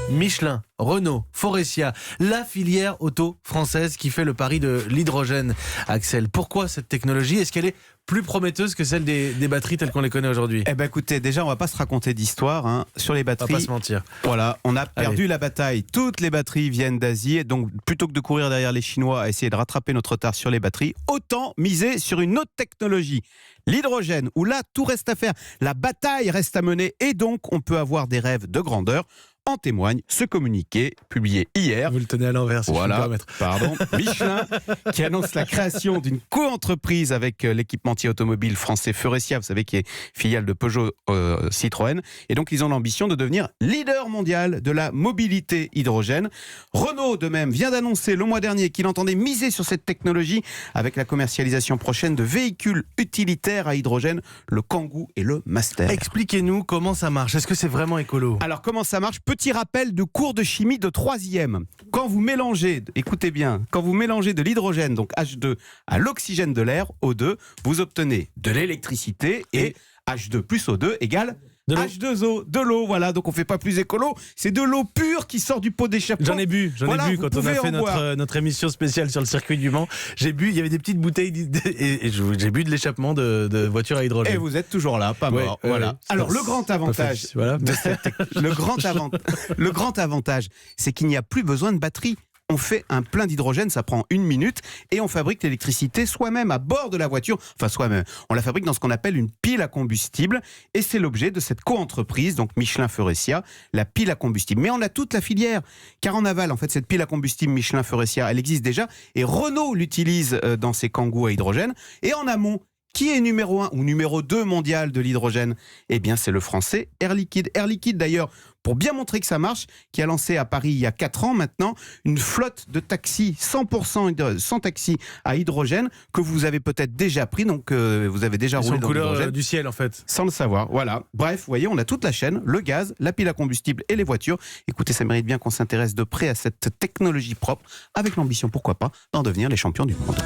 Michelin, Renault, Faurecia, la filière auto française qui fait le pari de l'hydrogène. Axel, pourquoi cette technologie? Est-ce qu'elle est plus prometteuse que celle des batteries telles qu'on les connaît aujourd'hui? Eh ben écoutez, déjà on va pas se raconter d'histoire sur les On batteries. va pas se mentir. Voilà, on a perdu la bataille. Toutes les batteries viennent d'Asie, et donc plutôt que de courir derrière les Chinois à essayer de rattraper notre retard sur les batteries, autant miser sur une autre technologie, l'hydrogène, où là tout reste à faire. La bataille reste à mener, et donc on peut avoir des rêves de grandeur. En témoigne ce communiqué publié hier. Vous le tenez à l'envers, si je peux me permettre. Pardon. Michelin qui annonce la création d'une co-entreprise avec l'équipementier automobile français Faurecia, vous savez, qui est filiale de Peugeot Citroën. Et donc ils ont l'ambition de devenir leader mondial de la mobilité hydrogène. Renault, de même, vient d'annoncer le mois dernier qu'il entendait miser sur cette technologie avec la commercialisation prochaine de véhicules utilitaires à hydrogène, le Kangoo et le Master. Expliquez-nous comment ça marche. Est-ce que c'est vraiment écolo? Alors comment ça marche? Petit rappel de cours de chimie de 3e. Quand vous mélangez, écoutez bien, quand vous mélangez de l'hydrogène, donc H2, à l'oxygène de l'air, O2, vous obtenez de l'électricité, et H2 plus O2 égale H2O, de l'eau. Voilà, donc on fait pas plus écolo, c'est de l'eau pure qui sort du pot d'échappement. J'en ai bu quand on a fait notre émission spéciale sur le circuit du Mans. J'ai bu, il y avait des petites bouteilles et j'ai bu de l'échappement de voitures à hydrogène. Et vous êtes toujours là, pas mort. Voilà. Alors le grand avantage, le grand avantage, c'est qu'il n'y a plus besoin de batterie. On fait un plein d'hydrogène, ça prend 1 minute, et on fabrique l'électricité soi-même à bord de la voiture. Enfin, soi-même. On la fabrique dans ce qu'on appelle une pile à combustible, et c'est l'objet de cette co-entreprise, donc Michelin-Faurecia, la pile à combustible. Mais on a toute la filière, car en aval, en fait, cette pile à combustible Michelin-Faurecia, elle existe déjà, et Renault l'utilise dans ses Kangoo à hydrogène. Et en amont, qui est numéro 1 ou numéro 2 mondial de l'hydrogène? Eh bien, c'est le français Air Liquide. Air Liquide, d'ailleurs, pour bien montrer que ça marche, qui a lancé à Paris il y a 4 ans maintenant, une flotte de taxis 100% sans taxi à hydrogène, que vous avez peut-être déjà pris, donc vous avez déjà roulé dans l'hydrogène. Du ciel, en fait. Sans le savoir, voilà. Bref, vous voyez, on a toute la chaîne, le gaz, la pile à combustible et les voitures. Écoutez, ça mérite bien qu'on s'intéresse de près à cette technologie propre, avec l'ambition, pourquoi pas, d'en devenir les champions du monde.